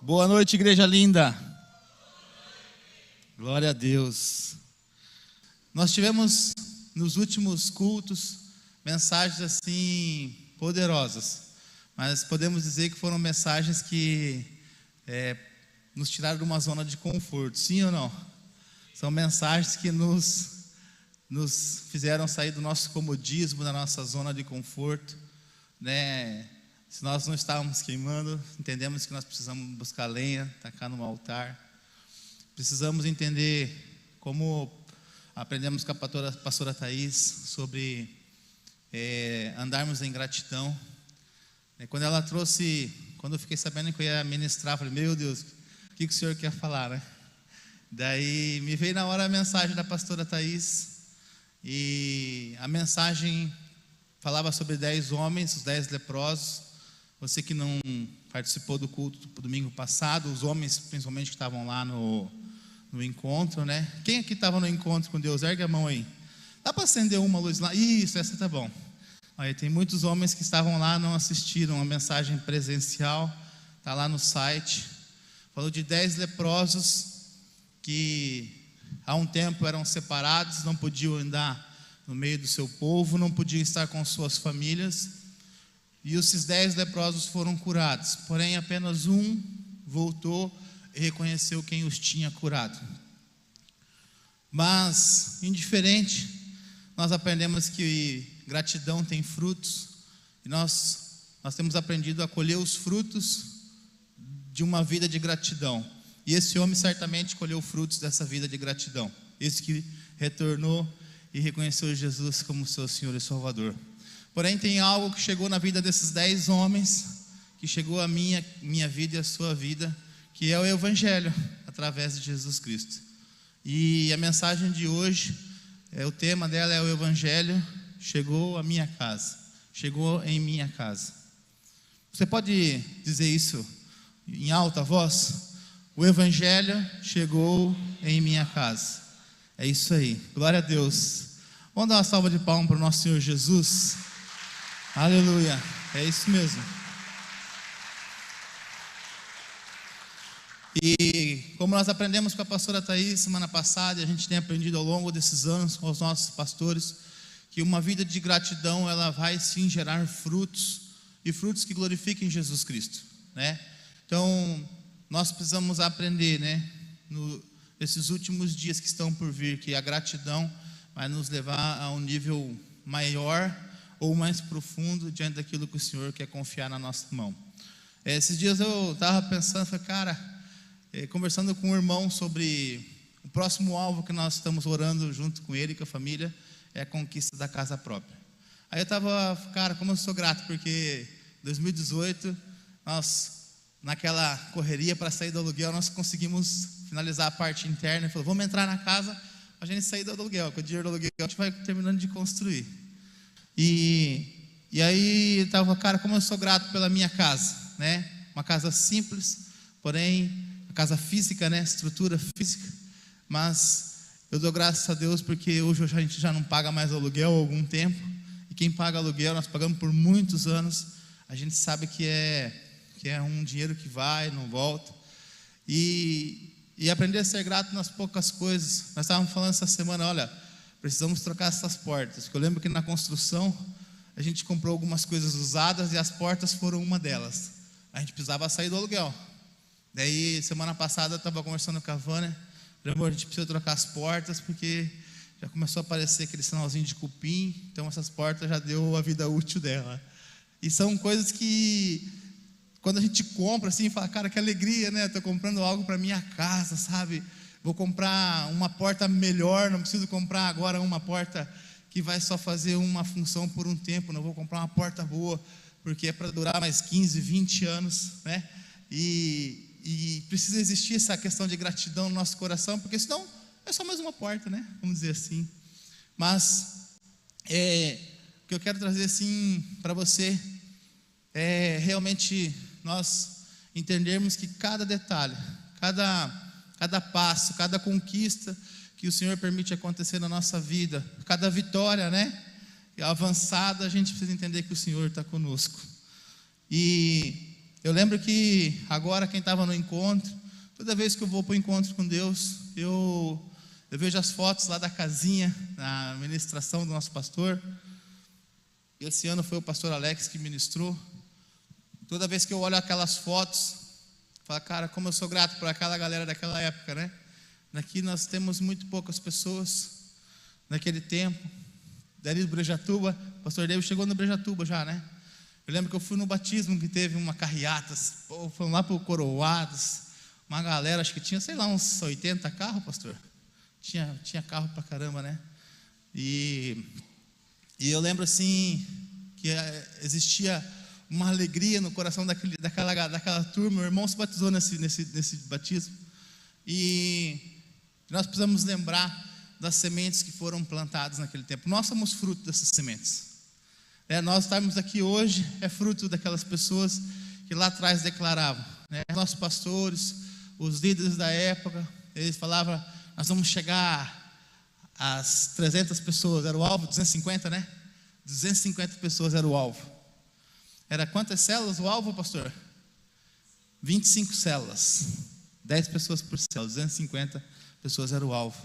Boa noite, igreja linda. Glória a Deus. Nós tivemos nos últimos cultos mensagens assim poderosas, mas podemos dizer que foram mensagens que nos tiraram de uma zona de conforto, sim ou não? São mensagens que nos fizeram sair do nosso comodismo, da nossa zona de conforto, né? Se nós não estávamos queimando, entendemos que nós precisamos buscar lenha, tacar no altar. Precisamos entender como aprendemos com a pastora Thaís sobre andarmos em gratidão. Quando ela trouxe, quando eu fiquei sabendo que eu ia ministrar, eu falei, meu Deus, o que o Senhor quer falar, né? Daí me veio na hora a mensagem da pastora Thaís, e a mensagem falava sobre 10 homens, os 10 leprosos. Você que não participou do culto do domingo passado, os homens principalmente que estavam lá no encontro, né? Quem aqui estava no encontro com Deus? Ergue a mão aí. Dá para acender uma luz lá? Isso, essa tá bom. Aí tem muitos homens que estavam lá, não assistiram a mensagem presencial, está lá no site. Falou de 10 leprosos que há um tempo eram separados, não podiam andar no meio do seu povo, não podiam estar com suas famílias. E esses 10 leprosos foram curados, porém apenas um voltou e reconheceu quem os tinha curado. Mas, indiferente, nós aprendemos que gratidão tem frutos, e nós temos aprendido a colher os frutos de uma vida de gratidão. E esse homem certamente colheu frutos dessa vida de gratidão, esse que retornou e reconheceu Jesus como seu Senhor e Salvador. Porém, tem algo que chegou na vida desses 10 homens, que chegou à minha vida e à sua vida, que é o Evangelho, através de Jesus Cristo. E a mensagem de hoje, o tema dela é o Evangelho chegou à minha casa, chegou em minha casa. Você pode dizer isso em alta voz? O Evangelho chegou em minha casa. É isso aí, glória a Deus. Vamos dar uma salva de palmas para o nosso Senhor Jesus. Aleluia, é isso mesmo. E como nós aprendemos com a pastora Thaís semana passada, e a gente tem aprendido ao longo desses anos com os nossos pastores, que uma vida de gratidão, ela vai sim gerar frutos, e frutos que glorifiquem Jesus Cristo, né? Então, nós precisamos aprender, né, nesses últimos dias que estão por vir, que a gratidão vai nos levar a um nível maior ou mais profundo diante daquilo que o Senhor quer confiar na nossa mão. Esses dias eu estava pensando, falei, cara, conversando com um irmão sobre o próximo alvo que nós estamos orando junto com ele e com a família, é a conquista da casa própria. Aí eu estava, cara, como eu sou grato, porque em 2018, nós, naquela correria para sair do aluguel, nós conseguimos finalizar a parte interna, e falou, vamos entrar na casa, a gente sair do aluguel, com o dinheiro do aluguel a gente vai terminando de construir. E aí eu estava, cara, como eu sou grato pela minha casa, né? Uma casa simples, porém, a casa física, né? Estrutura física, mas eu dou graças a Deus porque hoje a gente já não paga mais aluguel há algum tempo, e quem paga aluguel, nós pagamos por muitos anos, a gente sabe que é um dinheiro que vai, não volta, e aprender a ser grato nas poucas coisas. Nós estávamos falando essa semana, olha, precisamos trocar essas portas, porque eu lembro que na construção a gente comprou algumas coisas usadas e as portas foram uma delas. A gente precisava sair do aluguel. Daí semana passada eu estava conversando com a Vânia, a gente precisa trocar as portas porque já começou a aparecer aquele sinalzinho de cupim, então essas portas já deu a vida útil dela. E são coisas que quando a gente compra assim, fala, cara, que alegria, né? Estou comprando algo para minha casa, sabe? Vou comprar uma porta melhor, não preciso comprar agora uma porta que vai só fazer uma função por um tempo, não vou comprar uma porta boa, porque é para durar mais 15, 20 anos, né? E precisa existir essa questão de gratidão no nosso coração, porque senão é só mais uma porta, né? Vamos dizer assim. Mas o que eu quero trazer assim para você é realmente nós entendermos que cada detalhe, cada passo, cada conquista que o Senhor permite acontecer na nossa vida, cada vitória, né, avançada, a gente precisa entender que o Senhor está conosco. E Eu lembro que agora quem estava no encontro, toda vez que eu vou para o encontro com Deus, eu vejo as fotos lá da casinha, na ministração do nosso pastor. Esse ano foi o pastor Alex que ministrou. Toda vez que eu olho aquelas fotos, eu falo, cara, como eu sou grato por aquela galera daquela época, né? Daqui nós temos muito poucas pessoas, naquele tempo. Dali do Brejatuba, o pastor David chegou no Brejatuba já, né? Eu lembro que eu fui no batismo que teve uma carreata, fomos lá para o Coroados, uma galera, acho que tinha, sei lá, uns 80 carros, pastor. Tinha carro pra caramba, né? E eu lembro assim, que existia uma alegria no coração daquela turma. O irmão se batizou nesse batismo. E nós precisamos lembrar das sementes que foram plantadas naquele tempo. Nós somos fruto dessas sementes. Nós estarmos aqui hoje é fruto daquelas pessoas que lá atrás declaravam, né? Nossos pastores, os líderes da época, eles falavam, nós vamos chegar às 300 pessoas, era o alvo, 250, né? 250 pessoas era o alvo. Era quantas células o alvo, pastor? 25 células, 10 pessoas por célula, 250 pessoas era o alvo.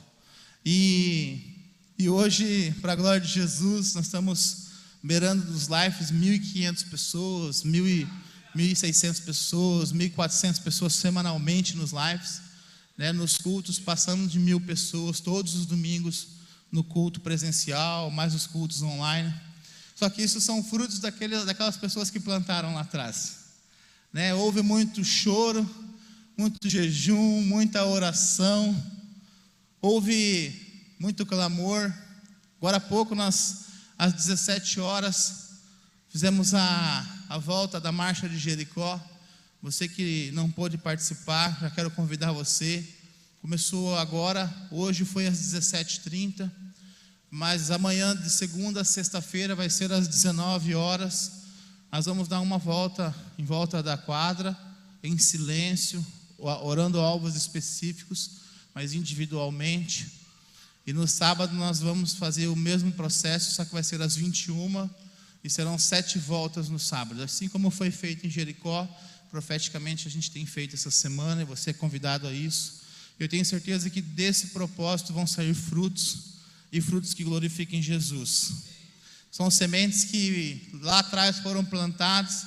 E hoje, para a glória de Jesus, nós estamos beirando dos lives 1.500 pessoas, 1.600 pessoas, 1.400 pessoas semanalmente nos lives, né? Nos cultos passamos de 1.000 pessoas todos os domingos no culto presencial, mais os cultos online. Só que isso são frutos daquelas pessoas que plantaram lá atrás, né? Houve muito choro, muito jejum, muita oração, houve muito clamor. Agora há pouco nós, às 17 horas, fizemos a volta da marcha de Jericó. Você que não pôde participar, já quero convidar você. Começou agora, hoje foi às 17h30, mas amanhã, de segunda a sexta-feira, vai ser às 19 horas. Nós vamos dar uma volta em volta da quadra, em silêncio, orando alvos específicos, mas individualmente. E no sábado nós vamos fazer o mesmo processo, só que vai ser às 21h, e serão 7 voltas no sábado. Assim como foi feito em Jericó, profeticamente a gente tem feito essa semana, e você é convidado a isso. Eu tenho certeza que desse propósito vão sair frutos, e frutos que glorifiquem Jesus. São sementes que lá atrás foram plantadas,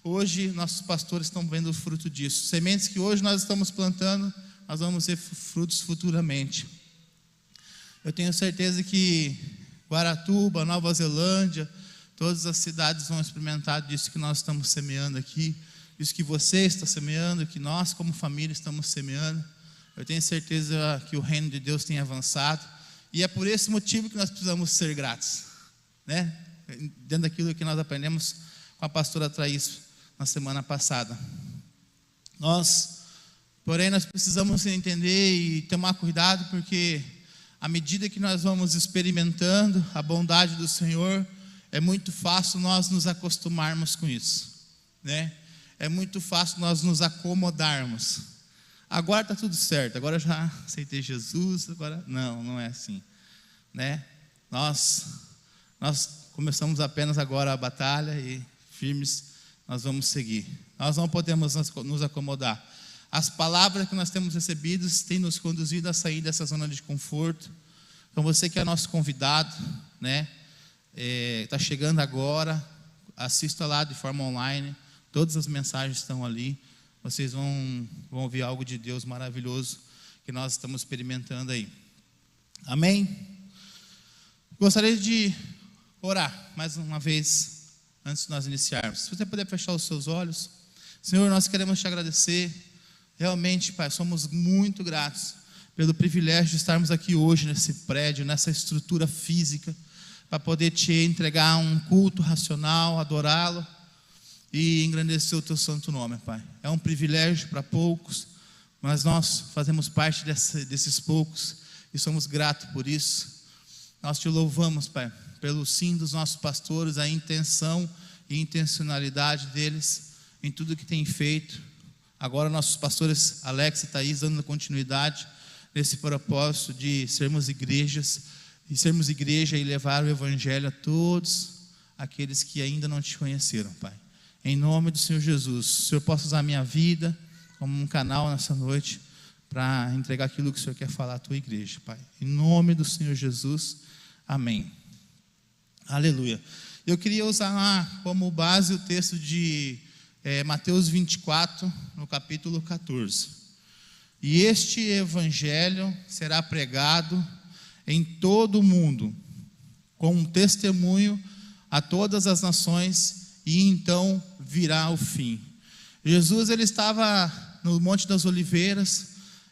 hoje nossos pastores estão vendo o fruto disso. Sementes que hoje nós estamos plantando, nós vamos ver frutos futuramente. Eu tenho certeza que Guaratuba, Nova Zelândia, todas as cidades vão experimentar disso que nós estamos semeando aqui, isso que você está semeando, que nós como família estamos semeando. Eu tenho certeza que o reino de Deus tem avançado, e é por esse motivo que nós precisamos ser gratos, né? Dentro daquilo que nós aprendemos com a pastora Thaís na semana passada. Porém, nós precisamos entender e tomar cuidado, porque à medida que nós vamos experimentando a bondade do Senhor, é muito fácil nós nos acostumarmos com isso, né? É muito fácil nós nos acomodarmos. Agora está tudo certo, agora eu já aceitei Jesus, agora não é assim, né? Nós começamos apenas agora a batalha e firmes nós vamos seguir. Nós não podemos nos acomodar. As palavras que nós temos recebidas têm nos conduzido a sair dessa zona de conforto. Então você que é nosso convidado, né? Está chegando agora, assista lá de forma online, todas as mensagens estão ali. Vocês vão ouvir algo de Deus maravilhoso que nós estamos experimentando aí. Amém? Gostaria de orar mais uma vez antes de nós iniciarmos. Se você puder fechar os seus olhos. Senhor, nós queremos te agradecer. Realmente, Pai, somos muito gratos pelo privilégio de estarmos aqui hoje nesse prédio, nessa estrutura física, para poder te entregar um culto racional, adorá-lo e engrandecer o teu santo nome, Pai. É um privilégio para poucos, mas nós fazemos parte desses poucos e somos gratos por isso. Nós te louvamos, Pai, pelo sim dos nossos pastores, a intenção e intencionalidade deles em tudo que tem feito. Agora nossos pastores Alex e Thaís dando continuidade nesse propósito de sermos igreja e levar o evangelho a todos aqueles que ainda não te conheceram, Pai. em nome do Senhor Jesus. O Senhor possa usar a minha vida como um canal nessa noite para entregar aquilo que o Senhor quer falar à tua igreja, Pai. Em nome do Senhor Jesus, amém. Aleluia. Eu queria usar como base o texto de Mateus 24, no capítulo 14. E este evangelho será pregado em todo o mundo, como um testemunho a todas as nações, e então virá o fim. Jesus, ele estava no Monte das Oliveiras,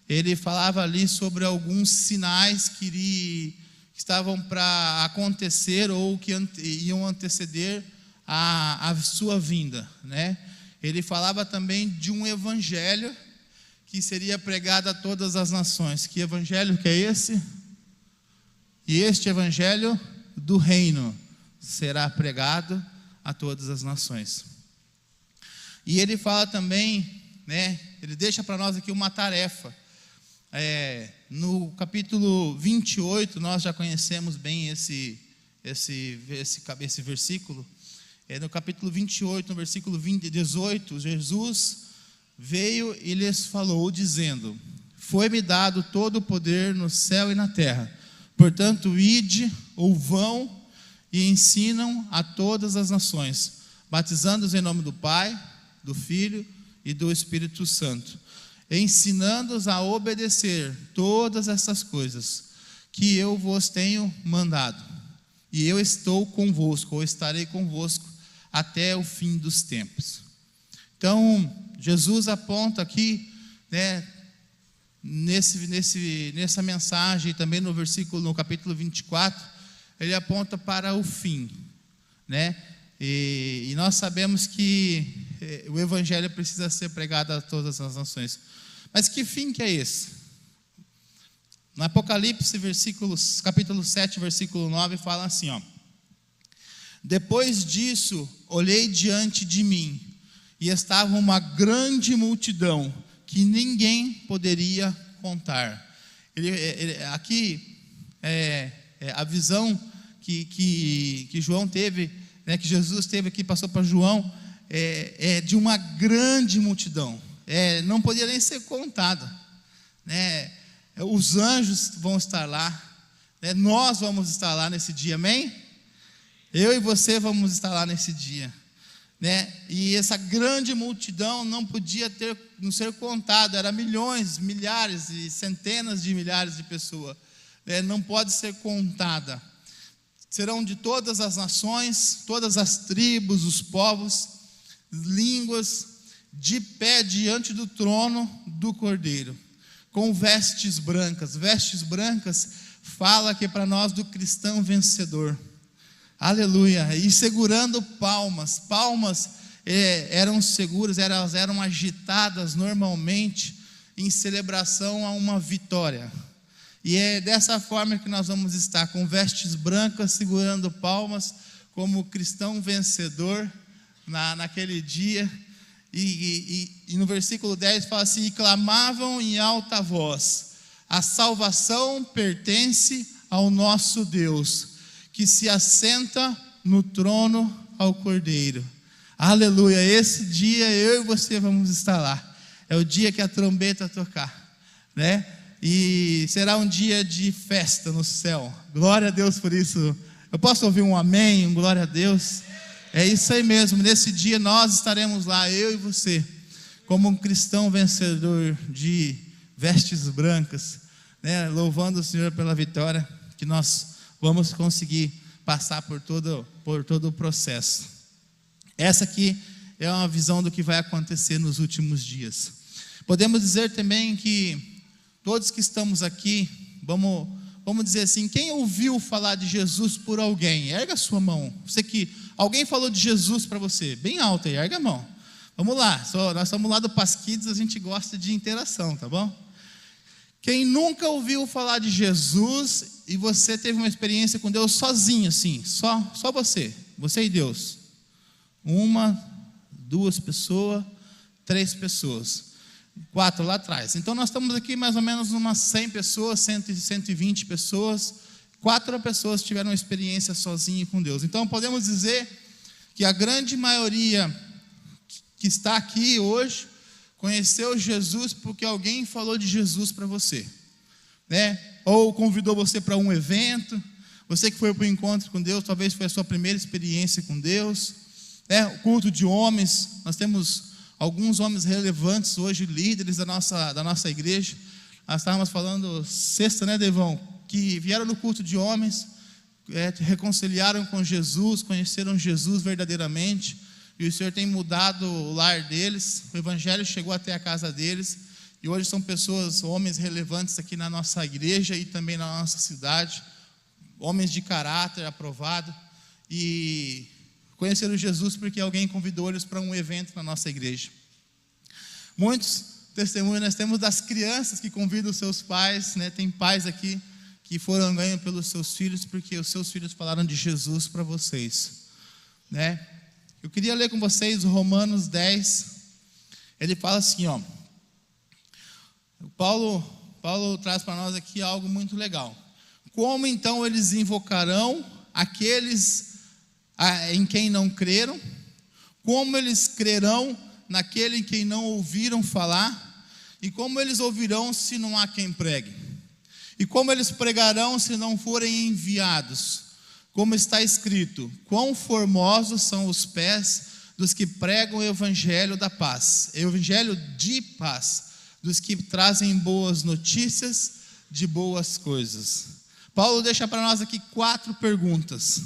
ele falava ali sobre alguns sinais que estavam para acontecer ou que iam anteceder a sua vinda, né? Ele falava também de um evangelho que seria pregado a todas as nações. Que evangelho que é esse? E este evangelho do reino será pregado a todas as nações. E ele fala também, né? Ele deixa para nós aqui uma tarefa. No capítulo 28, nós já conhecemos bem esse versículo. No capítulo 28, no versículo 18, Jesus veio e lhes falou, dizendo: foi-me dado todo o poder no céu e na terra. Portanto, ide ou vão e ensinam a todas as nações, batizando-os em nome do Pai, do Filho e do Espírito Santo, ensinando-os a obedecer todas essas coisas que eu vos tenho mandado. E eu estou convosco, ou estarei convosco, até o fim dos tempos. Então, Jesus aponta aqui, né, nessa mensagem, também no capítulo 24, ele aponta para o fim, né? E nós sabemos que o evangelho precisa ser pregado a todas as nações. Mas que fim que é esse? No Apocalipse, capítulo 7, versículo 9, fala assim, ó: depois disso, olhei diante de mim, e estava uma grande multidão, que ninguém poderia contar. Aqui, a visão que João teve, né, que Jesus teve aqui, passou para João, de uma grande multidão. Não podia nem ser contada, né? Os anjos vão estar lá, né? Nós vamos estar lá nesse dia, amém? Eu e você vamos estar lá nesse dia, né? E essa grande multidão não podia não ser contada, era milhões, milhares e centenas de milhares de pessoas, né? Não pode ser contada. Serão de todas as nações, todas as tribos, os povos, línguas, de pé diante do trono do Cordeiro, com vestes brancas. Vestes brancas fala aqui para nós do cristão vencedor. Aleluia. E segurando palmas. Palmas eram seguras, elas eram agitadas normalmente em celebração a uma vitória. E é dessa forma que nós vamos estar, com vestes brancas, segurando palmas, como cristão vencedor naquele dia. E no versículo 10 fala assim: e clamavam em alta voz: a salvação pertence ao nosso Deus, que se assenta no trono ao Cordeiro. Aleluia. Esse dia eu e você vamos estar lá. É o dia que a trombeta tocar, né? E será um dia de festa no céu. Glória a Deus por isso. Eu posso ouvir um amém, um glória a Deus? É isso aí mesmo. Nesse dia nós estaremos lá, eu e você, como um cristão vencedor de vestes brancas, né? Louvando o Senhor pela vitória que nós vamos conseguir passar por todo o processo. Essa aqui é uma visão do que vai acontecer nos últimos dias. Podemos dizer também que todos que estamos aqui, vamos dizer assim, quem ouviu falar de Jesus por alguém? Erga a sua mão. Alguém falou de Jesus para você, bem alto aí, erga a mão. Vamos lá, nós estamos lá do Pasquides, a gente gosta de interação, tá bom? Quem nunca ouviu falar de Jesus e você teve uma experiência com Deus sozinho, assim, só você e Deus. 1, 2 pessoas, 3 pessoas, 4 lá atrás. Então nós estamos aqui mais ou menos umas 100 pessoas, 120 pessoas. 4 pessoas tiveram uma experiência sozinha com Deus. Então podemos dizer que a grande maioria que está aqui hoje conheceu Jesus porque alguém falou de Jesus para você, né? Ou convidou você para um evento, você que foi para o encontro com Deus, talvez foi a sua primeira experiência com Deus, né? O culto de homens, nós temos alguns homens relevantes hoje, líderes da nossa igreja. Nós estávamos falando sexta, né, Devão? Que vieram no culto de homens, reconciliaram com Jesus, conheceram Jesus verdadeiramente, e o Senhor tem mudado o lar deles, o Evangelho chegou até a casa deles, e hoje são pessoas, homens relevantes aqui na nossa igreja e também na nossa cidade, homens de caráter aprovado, e conheceram Jesus porque alguém convidou eles para um evento na nossa igreja. Muitos testemunhos nós temos das crianças que convidam os seus pais, né? Tem pais aqui que foram ganhos pelos seus filhos, porque os seus filhos falaram de Jesus para vocês, né? Eu queria ler com vocês Romanos 10, ele fala assim, ó, Paulo traz para nós aqui algo muito legal. Como então eles invocarão aqueles em quem não creram? Como eles crerão naquele em quem não ouviram falar? E como eles ouvirão se não há quem pregue? E como eles pregarão se não forem enviados? Como está escrito, quão formosos são os pés dos que pregam o evangelho da paz, evangelho de paz, dos que trazem boas notícias de boas coisas. Paulo deixa para nós aqui 4 perguntas,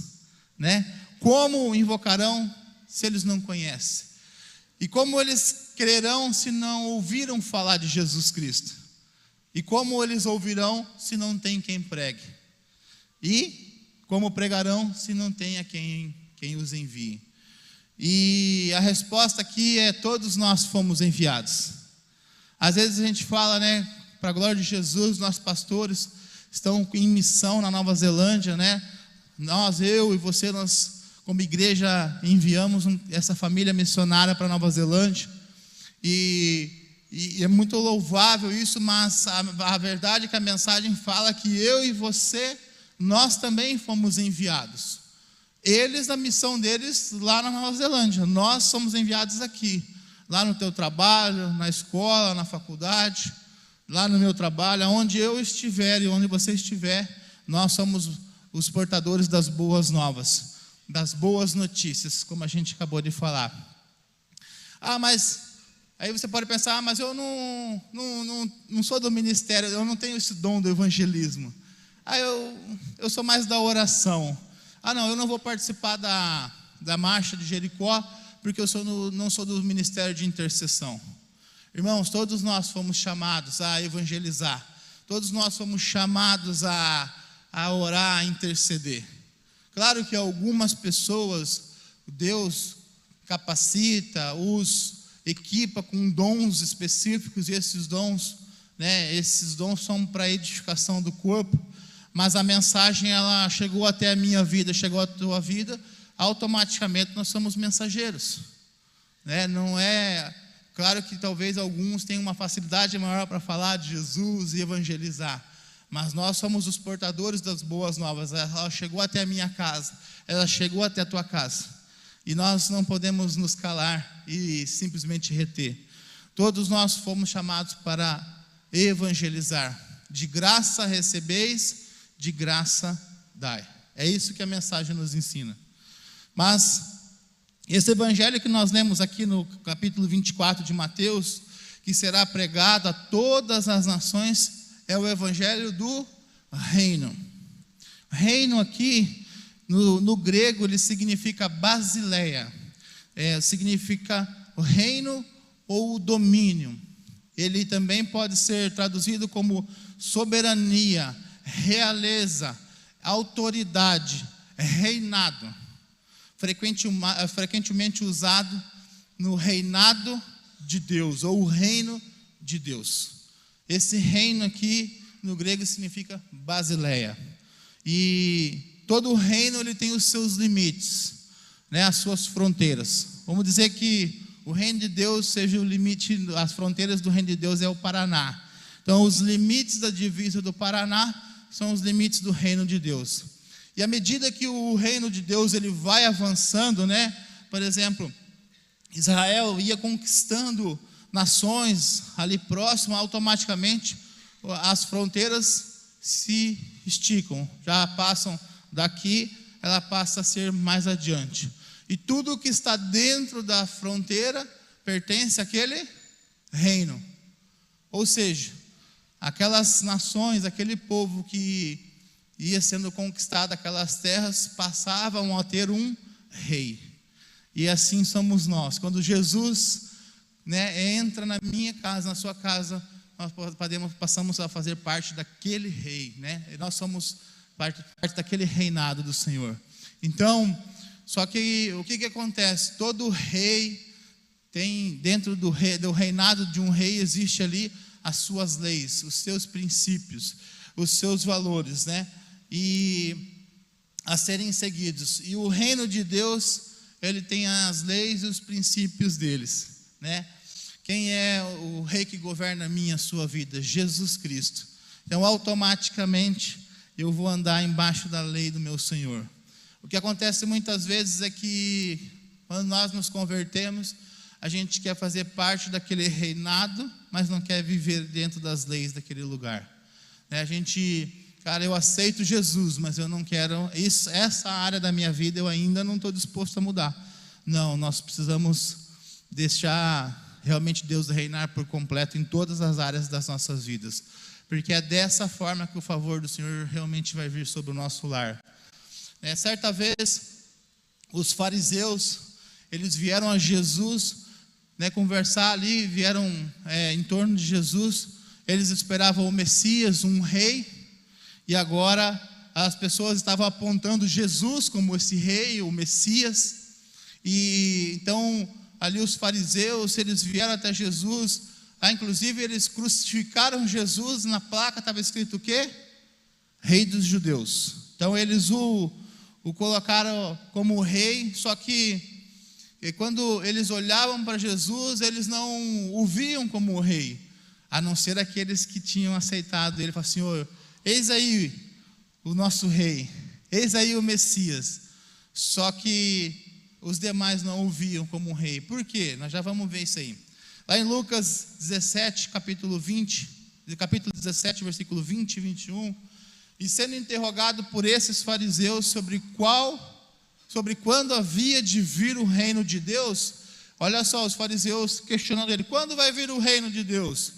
né? Como invocarão se eles não conhecem? E como eles crerão se não ouviram falar de Jesus Cristo? E como eles ouvirão se não tem quem pregue? E como pregarão se não tem a quem os envie? E a resposta aqui é: todos nós fomos enviados. Às vezes a gente fala, né, para a glória de Jesus, nossos pastores estão em missão na Nova Zelândia, né? Nós, eu e você, nós como igreja enviamos essa família missionária para a Nova Zelândia. E é muito louvável isso, mas a verdade é que a mensagem fala que eu e você, nós também fomos enviados. Eles, na missão deles, lá na Nova Zelândia. Nós somos enviados aqui. Lá no teu trabalho, na escola, na faculdade, lá no meu trabalho, onde eu estiver e onde você estiver, nós somos os portadores das boas novas, das boas notícias, como a gente acabou de falar. Mas aí você pode pensar, mas eu não sou do ministério, eu não tenho esse dom do evangelismo. Eu sou mais da oração. Não, eu não vou participar da marcha de Jericó, porque eu não sou do ministério de intercessão. Irmãos, todos nós fomos chamados a evangelizar. Todos nós fomos chamados a orar, a interceder. Claro que algumas pessoas, Deus capacita, os equipa com dons específicos, e esses dons são para a edificação do corpo. Mas a mensagem, ela chegou até a minha vida, chegou à tua vida, automaticamente nós somos mensageiros, né? Não é, claro que talvez alguns tenham uma facilidade maior para falar de Jesus e evangelizar, mas nós somos os portadores das boas novas. Ela chegou até a minha casa, ela chegou até a tua casa, e nós não podemos nos calar e simplesmente reter. Todos nós fomos chamados para evangelizar. De graça recebeis, de graça dai. É isso que a mensagem nos ensina. Mas esse evangelho que nós lemos aqui no capítulo 24 de Mateus, que será pregado a todas as nações, é o evangelho do reino. Reino aqui, no grego, ele significa basileia. Significa o reino ou o domínio. Ele também pode ser traduzido como soberania, realeza, autoridade, reinado. Frequentemente usado no reinado de Deus, ou o reino de Deus. Esse reino aqui, no grego, significa basileia. E todo reino, ele tem os seus limites, né, as suas fronteiras. Vamos dizer que o reino de Deus seja o limite, as fronteiras do reino de Deus é o Paraná. Então, os limites da divisa do Paraná são os limites do reino de Deus. E à medida que o reino de Deus ele vai avançando, né? Por exemplo, Israel ia conquistando nações ali próximo, automaticamente as fronteiras se esticam, já passam daqui, ela passa a ser mais adiante. E tudo que está dentro da fronteira pertence àquele reino. Ou seja, aquelas nações, aquele povo que ia sendo conquistado, aquelas terras, passavam a ter um rei. E assim somos nós. Quando Jesus, entra na minha casa, na sua casa, nós passamos a fazer parte daquele rei, E nós somos parte daquele reinado do Senhor. Então, só que o que acontece? Todo rei tem, dentro do reinado de um rei, existe ali as suas leis, os seus princípios, os seus valores, E a serem seguidos. E o reino de Deus, ele tem as leis e os princípios deles, Quem é o rei que governa a minha, a sua vida? Jesus Cristo. Então, automaticamente, eu vou andar embaixo da lei do meu Senhor. O que acontece muitas vezes é que, quando nós nos convertemos, a gente quer fazer parte daquele reinado, mas não quer viver dentro das leis daquele lugar. Eu aceito Jesus, mas eu não quero, essa área da minha vida eu ainda não estou disposto a mudar. Não, nós precisamos deixar realmente Deus reinar por completo em todas as áreas das nossas vidas, porque é dessa forma que o favor do Senhor realmente vai vir sobre o nosso lar. Certa vez, os fariseus, eles vieram a Jesus, conversar ali, vieram em torno de Jesus, eles esperavam o Messias, um rei, e agora as pessoas estavam apontando Jesus como esse rei, o Messias, e então ali os fariseus, eles vieram até Jesus, inclusive eles crucificaram Jesus, na placa estava escrito o quê? Rei dos judeus. Então eles o colocaram como rei, só que quando eles olhavam para Jesus, eles não o viam como rei, a não ser aqueles que tinham aceitado ele. Falaram: Senhor, eis aí o nosso rei, eis aí o Messias. Só que os demais não o viam como um rei. Por quê? Nós já vamos ver isso aí. Lá em Lucas 17, capítulo 17, versículo 20 e 21, e sendo interrogado por esses fariseus sobre quando havia de vir o reino de Deus, olha só, os fariseus questionando ele: quando vai vir o reino de Deus?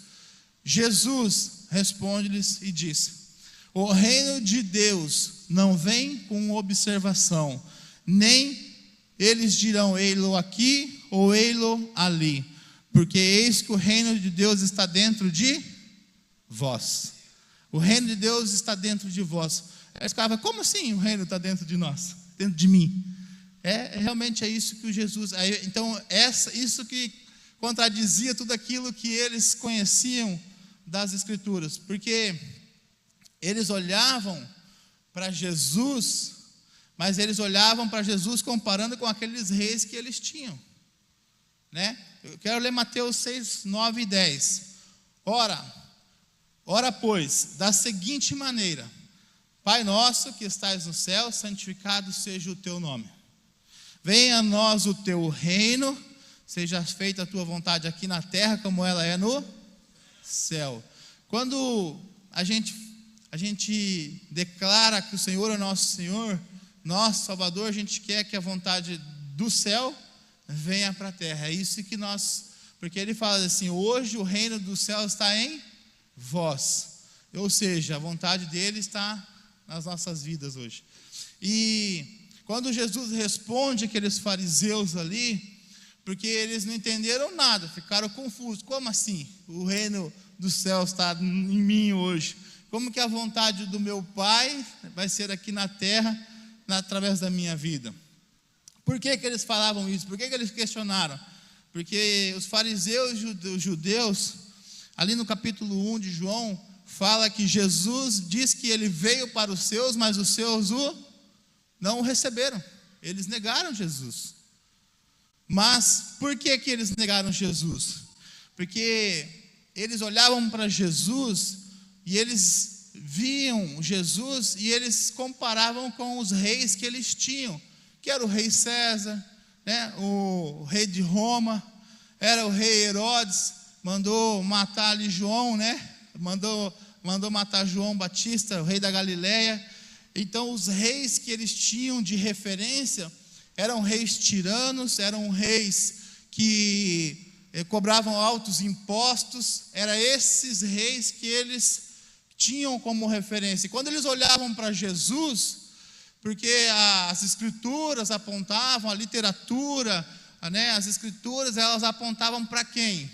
Jesus responde-lhes e diz: o reino de Deus não vem com observação, nem eles dirão ei-lo aqui ou ei-lo ali, porque eis que o reino de Deus está dentro de vós. O reino de Deus está dentro de vós. Eles ficavam: como assim o reino está dentro de nós? Dentro de mim? Realmente é isso que Jesus... Então, isso que contradizia tudo aquilo que eles conheciam das Escrituras, porque eles olhavam para Jesus, mas eles olhavam para Jesus comparando com aqueles reis que eles tinham, Eu quero ler Mateus 6, 9 e 10. Ora, pois, da seguinte maneira: Pai nosso que estais no céu, santificado seja o teu nome. Venha a nós o teu reino, seja feita a tua vontade aqui na terra como ela é no céu. Quando a gente declara que o Senhor é nosso Senhor, nosso Salvador, a gente quer que a vontade do céu venha para a terra. É isso que porque ele fala assim: hoje o reino do céu está em vós. Ou seja, a vontade dele está nas nossas vidas hoje. E quando Jesus responde aqueles fariseus ali, porque eles não entenderam nada, ficaram confusos. Como assim? O reino do céu está em mim hoje. Como que a vontade do meu Pai vai ser aqui na terra, através da minha vida? Por que eles falavam isso? Por que eles questionaram? Porque os fariseus e os judeus, ali no capítulo 1 de João, fala que Jesus diz que ele veio para os seus, mas os seus não o receberam. Eles negaram Jesus. Mas por que eles negaram Jesus? Porque eles olhavam para Jesus e eles viam Jesus e eles comparavam com os reis que eles tinham, que era o rei César, né, o rei de Roma, era o rei Herodes, mandou matar ali João, né? Mandou matar João Batista, o rei da Galileia. Então os reis que eles tinham de referência eram reis tiranos, eram reis que cobravam altos impostos, eram esses reis que eles tinham como referência. E quando eles olhavam para Jesus, porque as escrituras apontavam, a literatura, né, as escrituras, elas apontavam para quem?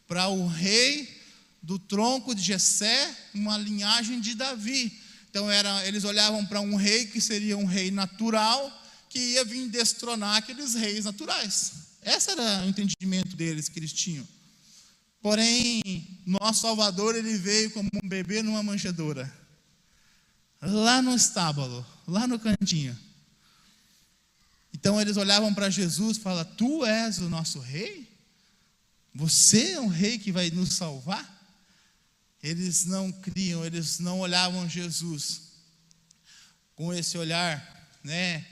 Para o rei do tronco de Jessé, uma linhagem de Davi. Então eles olhavam para um rei que seria um rei natural, que ia vir destronar aqueles reis naturais. Esse era o entendimento deles que eles tinham. Porém, nosso Salvador, ele veio como um bebê numa manjedoura, lá no estábulo, lá no cantinho. Então eles olhavam para Jesus e falavam: tu és o nosso rei? Você é um rei que vai nos salvar? Eles não criam, eles não olhavam Jesus com esse olhar, né,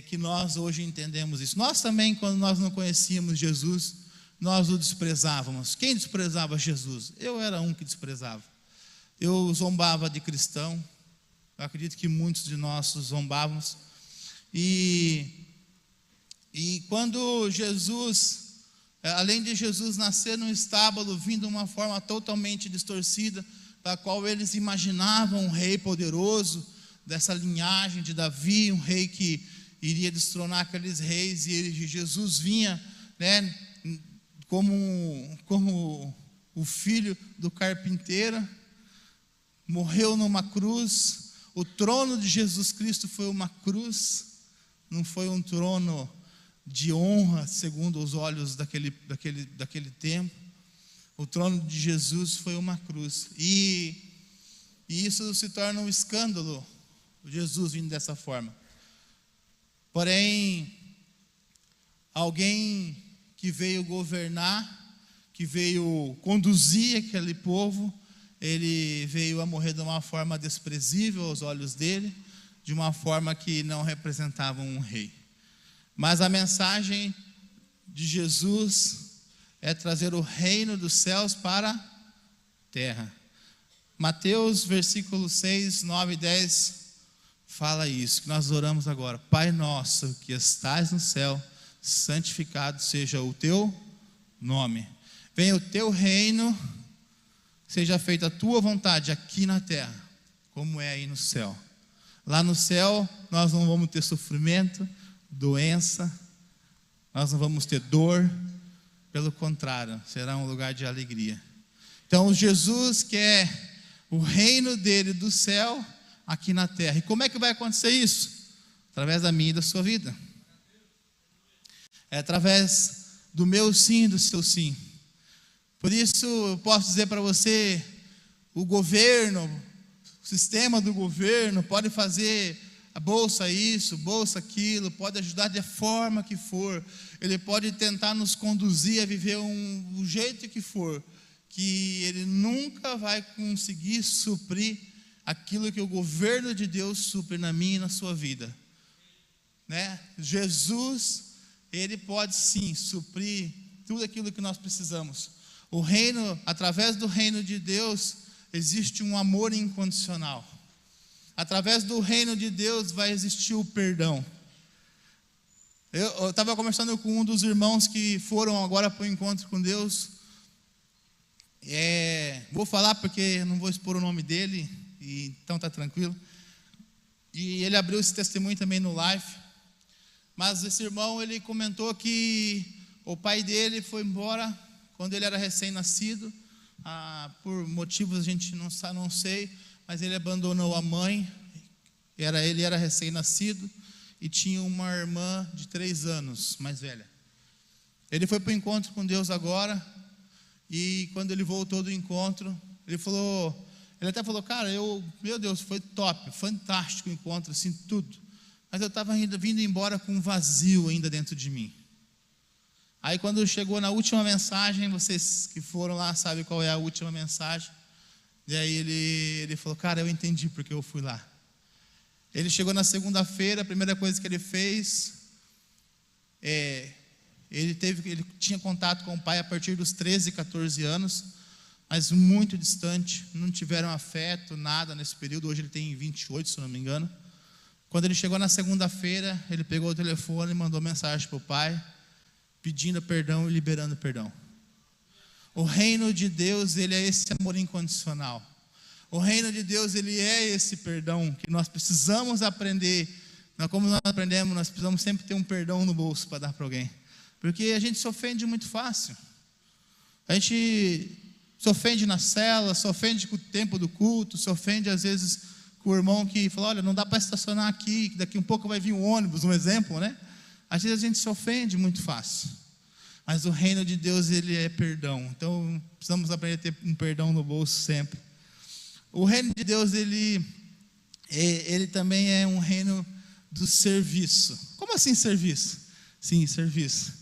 que nós hoje entendemos isso. Nós também, quando nós não conhecíamos Jesus, nós o desprezávamos. Quem desprezava Jesus? Eu era um que desprezava. Eu zombava de cristão. Eu acredito que muitos de nós zombávamos. E quando Jesus, além de Jesus nascer num estábulo, vindo de uma forma totalmente distorcida, da qual eles imaginavam um rei poderoso, dessa linhagem de Davi, um rei que iria destronar aqueles reis, e Jesus vinha, né, como o filho do carpinteiro, morreu numa cruz. O trono de Jesus Cristo foi uma cruz, não foi um trono de honra, segundo os olhos daquele tempo. O trono de Jesus foi uma cruz, e isso se torna um escândalo, Jesus vindo dessa forma. Porém, alguém que veio governar, que veio conduzir aquele povo, ele veio a morrer de uma forma desprezível aos olhos dele, de uma forma que não representava um rei. Mas a mensagem de Jesus é trazer o reino dos céus para a terra. Mateus, versículos 6, 9 e 10, fala isso, que nós oramos agora. Pai nosso, que estás no céu, santificado seja o teu nome. Venha o teu reino, seja feita a tua vontade aqui na terra, como é aí no céu. Lá no céu, nós não vamos ter sofrimento, doença, nós não vamos ter dor, pelo contrário, será um lugar de alegria. Então Jesus quer o reino dele do céu aqui na terra. E como é que vai acontecer isso? Através da minha e da sua vida. É através do meu sim e do seu sim. Por isso eu posso dizer para você, o governo, o sistema do governo pode fazer a bolsa isso, bolsa aquilo, pode ajudar de forma que for, ele pode tentar nos conduzir a viver o jeito que for, que ele nunca vai conseguir suprir aquilo que o governo de Deus supre na minha e na sua vida, né? Jesus, ele pode sim suprir tudo aquilo que nós precisamos. O reino, através do reino de Deus, existe um amor incondicional. Através do reino de Deus vai existir o perdão. Eu estava conversando com um dos irmãos que foram agora para o encontro com Deus. Vou falar porque não vou expor o nome dele, então está tranquilo. E ele abriu esse testemunho também no live. Mas esse irmão, ele comentou que o pai dele foi embora quando ele era recém-nascido. Por motivos a gente não sei, mas ele abandonou a mãe. Ele era recém-nascido e tinha uma irmã de 3 anos, mais velha. Ele foi para o encontro com Deus agora, e quando ele voltou do encontro, ele até falou, cara, meu Deus, foi top, fantástico o encontro, assim, tudo. Mas eu estava vindo embora com um vazio ainda dentro de mim. Aí quando chegou na última mensagem, vocês que foram lá sabem qual é a última mensagem. E aí ele falou, cara, eu entendi porque eu fui lá. Ele chegou na segunda-feira, a primeira coisa que ele fez, ele tinha contato com o pai a partir dos 13, 14 anos, mas muito distante, não tiveram afeto, nada nesse período. Hoje ele tem 28, se não me engano. Quando ele chegou na segunda-feira, ele pegou o telefone e mandou mensagem para o pai, pedindo perdão e liberando perdão. O reino de Deus, ele é esse amor incondicional. O reino de Deus, ele é esse perdão que nós precisamos aprender. Como nós aprendemos, nós precisamos sempre ter um perdão no bolso para dar para alguém. Porque a gente se ofende muito fácil. A gente se ofende na cela, se ofende com o tempo do culto, se ofende às vezes com o irmão que fala, olha, não dá para estacionar aqui, que daqui um pouco vai vir um ônibus, um exemplo, né? Às vezes a gente se ofende muito fácil. Mas o reino de Deus, ele é perdão. Então, precisamos aprender a ter um perdão no bolso sempre. O reino de Deus, ele também é um reino do serviço. Como assim serviço? Sim, serviço.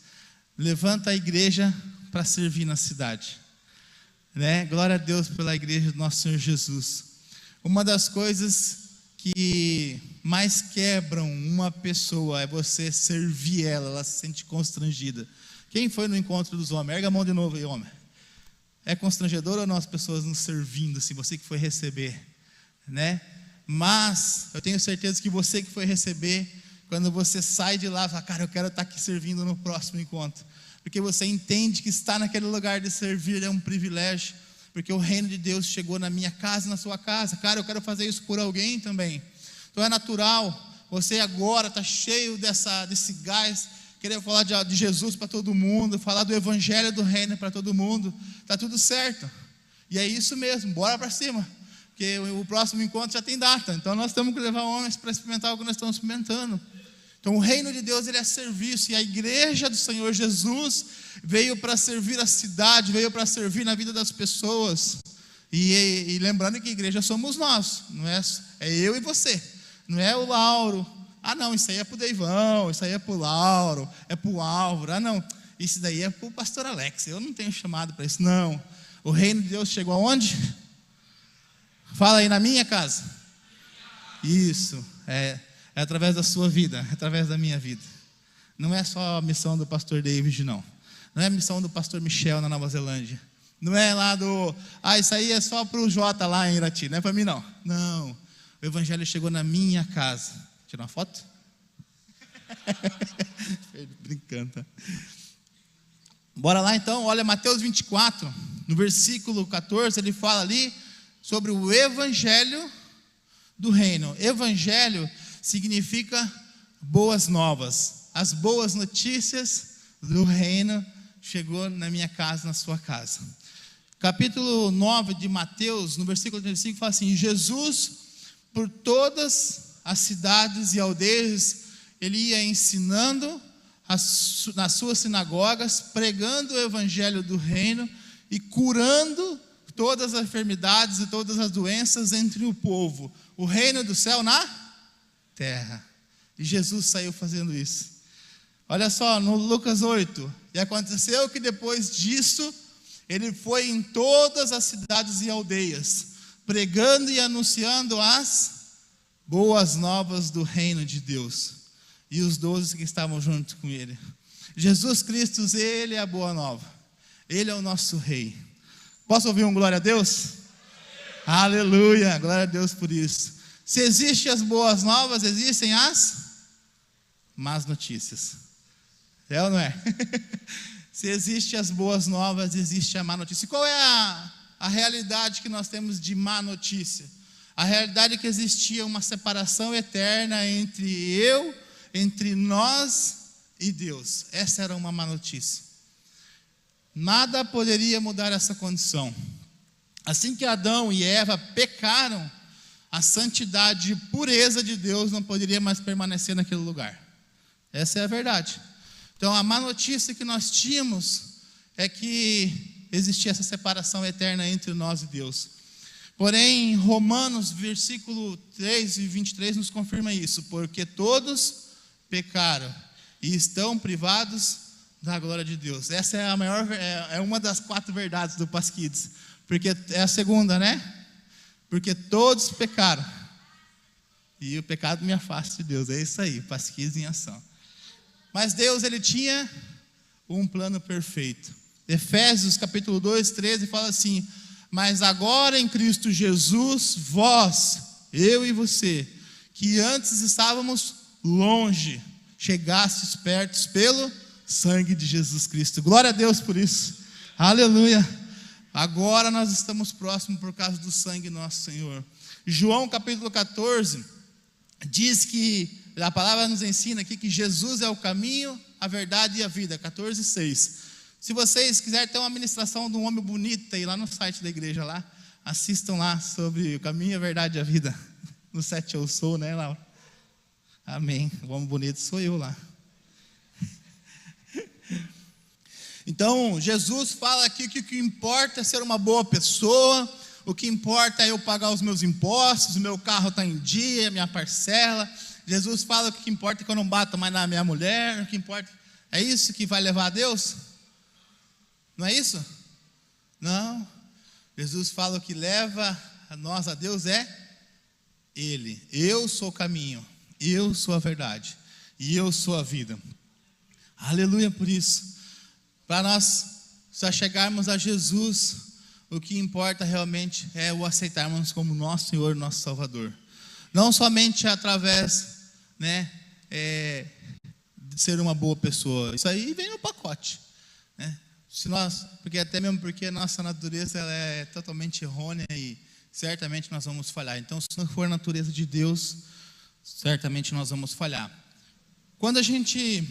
Levanta a igreja para servir na cidade. Né? Glória a Deus pela igreja do nosso Senhor Jesus. Uma das coisas que mais quebram uma pessoa é você servir ela se sente constrangida. Quem foi no encontro dos homens? Erga a mão de novo aí, homem. É constrangedor ou não as pessoas nos servindo, assim, você que foi receber, né? Mas eu tenho certeza que você que foi receber, quando você sai de lá, fala, cara, eu quero estar aqui servindo no próximo encontro. Porque você entende que estar naquele lugar de servir é um privilégio, porque o reino de Deus chegou na minha casa e na sua casa. Cara, eu quero fazer isso por alguém também. Então é natural, você agora está cheio desse gás, querer falar de Jesus para todo mundo, falar do evangelho do reino para todo mundo, está tudo certo. E é isso mesmo, bora para cima, porque o próximo encontro já tem data, então nós temos que levar homens para experimentar o que nós estamos experimentando. Então o reino de Deus, ele é serviço, e a igreja do Senhor Jesus veio para servir a cidade, veio para servir na vida das pessoas. E lembrando que a igreja somos nós, não é eu e você, não é o Lauro. Ah não, isso aí é para o Deivão, isso aí é para o Lauro, é para o Álvaro. Ah não, isso daí é para o pastor Alex, eu não tenho chamado para isso. Não, o reino de Deus chegou aonde? Fala aí, na minha casa. Isso, é através da sua vida, é através da minha vida. Não é só a missão do pastor David, não. Não é a missão do pastor Michel na Nova Zelândia. Não é lá isso aí é só para o Jota lá em Irati, não é para mim não. Não, o evangelho chegou na minha casa. Tirar uma foto? Brincando, tá? Bora lá então, olha Mateus 24, no versículo 14, ele fala ali sobre o evangelho do reino. Evangelho significa boas novas. As boas notícias do reino chegou na minha casa, na sua casa. Capítulo 9 de Mateus, no versículo 35, fala assim: Jesus, por todas as cidades e aldeias, ele ia ensinando nas suas sinagogas, pregando o evangelho do reino e curando todas as enfermidades e todas as doenças entre o povo. O reino do céu na terra. E Jesus saiu fazendo isso. Olha só, no Lucas 8, e aconteceu que depois disso, ele foi em todas as cidades e aldeias, pregando e anunciando as boas novas do reino de Deus. E os 12 que estavam junto com ele. Jesus Cristo, ele é a boa nova. Ele é o nosso rei. Posso ouvir um glória a Deus? Aleluia, glória a Deus por isso. Se existem as boas novas, existem as más notícias. É ou não é? Se existem as boas novas, existe a má notícia. E qual é a realidade que nós temos de má notícia? A realidade é que existia uma separação eterna entre nós e Deus. Essa era uma má notícia. Nada poderia mudar essa condição. Assim que Adão e Eva pecaram, a santidade e pureza de Deus não poderia mais permanecer naquele lugar. Essa é a verdade. Então a má notícia que nós tínhamos é que existia essa separação eterna entre nós e Deus. Porém, Romanos, versículo 3 e 23, nos confirma isso. Porque todos pecaram e estão privados da glória de Deus. Essa é uma das 4 verdades do Pasquides. Porque é a segunda, né? Porque todos pecaram. E o pecado me afasta de Deus. É isso aí, Pasquides em ação. Mas Deus, ele tinha um plano perfeito. Efésios capítulo 2, 13 fala assim: mas agora em Cristo Jesus, vós, eu e você, que antes estávamos longe, chegastes perto pelo sangue de Jesus Cristo. Glória a Deus por isso. Aleluia. Agora nós estamos próximos por causa do sangue nosso Senhor. João capítulo 14 diz que a palavra nos ensina aqui que Jesus é o caminho, a verdade e a vida. 14:6. Se vocês quiserem ter uma ministração de um homem bonito aí lá no site da igreja lá, assistam lá sobre o caminho, a verdade e a vida. No 7 eu sou, né, Laura? Amém. O homem bonito sou eu lá. Então, Jesus fala aqui que o que importa é ser uma boa pessoa, o que importa é eu pagar os meus impostos, o meu carro está em dia, a minha parcela. Jesus fala que o que importa é que eu não bato mais na minha mulher, o que importa é isso que vai levar a Deus? Não é isso? Não. Jesus fala o que leva a nós a Deus é Ele. Eu sou o caminho, eu sou a verdade e eu sou a vida. Aleluia por isso. Para nós só chegarmos a Jesus, o que importa realmente é o aceitarmos como nosso Senhor, nosso Salvador. Não somente através, de ser uma boa pessoa. Isso aí vem no pacote, né? Porque a nossa natureza ela é totalmente errônea e certamente nós vamos falhar. Então, se não for a natureza de Deus, certamente nós vamos falhar. Quando a gente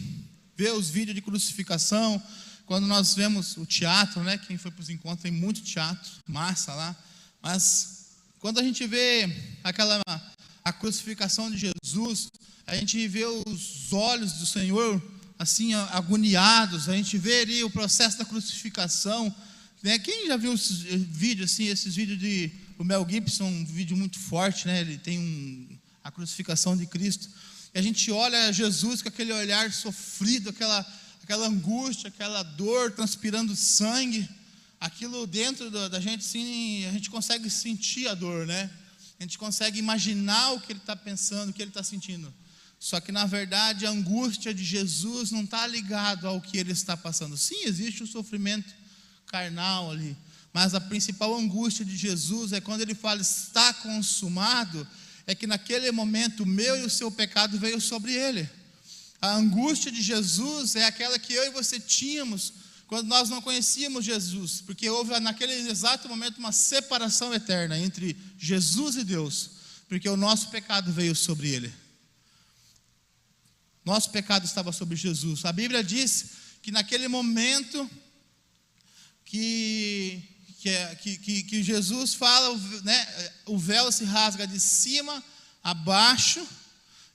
vê os vídeos de crucificação, quando nós vemos o teatro, né? Quem foi para os encontros, tem muito teatro, massa lá. Mas quando a gente vê a crucificação de Jesus, a gente vê os olhos do Senhor assim agoniados, a gente vê ali o processo da crucificação, né? Quem já viu esses vídeos assim, esses vídeos de o Mel Gibson, um vídeo muito forte, né? Ele tem a crucificação de Cristo, e a gente olha Jesus com aquele olhar sofrido, aquela angústia, aquela dor, transpirando sangue, aquilo dentro da gente, sim, a gente consegue sentir a dor, né? A gente consegue imaginar o que ele está pensando, o que ele está sentindo. Só que na verdade a angústia de Jesus não está ligado ao que ele está passando. Sim, existe o sofrimento carnal ali, mas a principal angústia de Jesus é quando ele fala está consumado, é que naquele momento o meu e o seu pecado veio sobre ele. A angústia de Jesus é aquela que eu e você tínhamos quando nós não conhecíamos Jesus, porque houve naquele exato momento uma separação eterna entre Jesus e Deus, porque o nosso pecado veio sobre ele. Nosso pecado estava sobre Jesus. A Bíblia diz que naquele momento que Jesus fala, né, o véu se rasga de cima a baixo,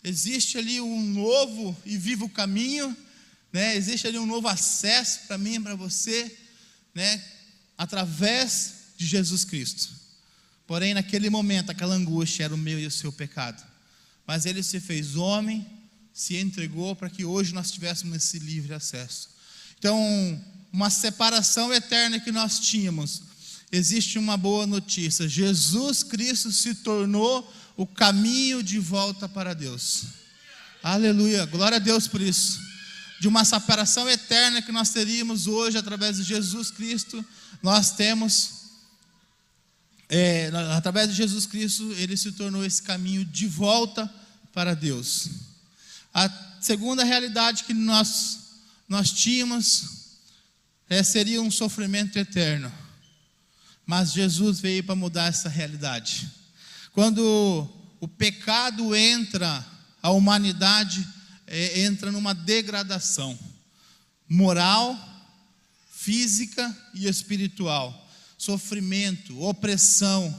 existe ali um novo e vivo caminho, né, existe ali um novo acesso para mim e para você, né, através de Jesus Cristo. Porém, naquele momento, aquela angústia era o meu e o seu pecado. Mas ele se fez homem, se entregou para que hoje nós tivéssemos esse livre acesso. Então, uma separação eterna que nós tínhamos, existe uma boa notícia: Jesus Cristo se tornou o caminho de volta para Deus. Aleluia, glória a Deus por isso. De uma separação eterna que nós teríamos hoje através de Jesus Cristo, nós temos, através de Jesus Cristo, ele se tornou esse caminho de volta para Deus. A segunda realidade que nós tínhamos seria um sofrimento eterno. Mas Jesus veio para mudar essa realidade. Quando o pecado entra, a humanidade entra numa degradação moral, física e espiritual. Sofrimento, opressão,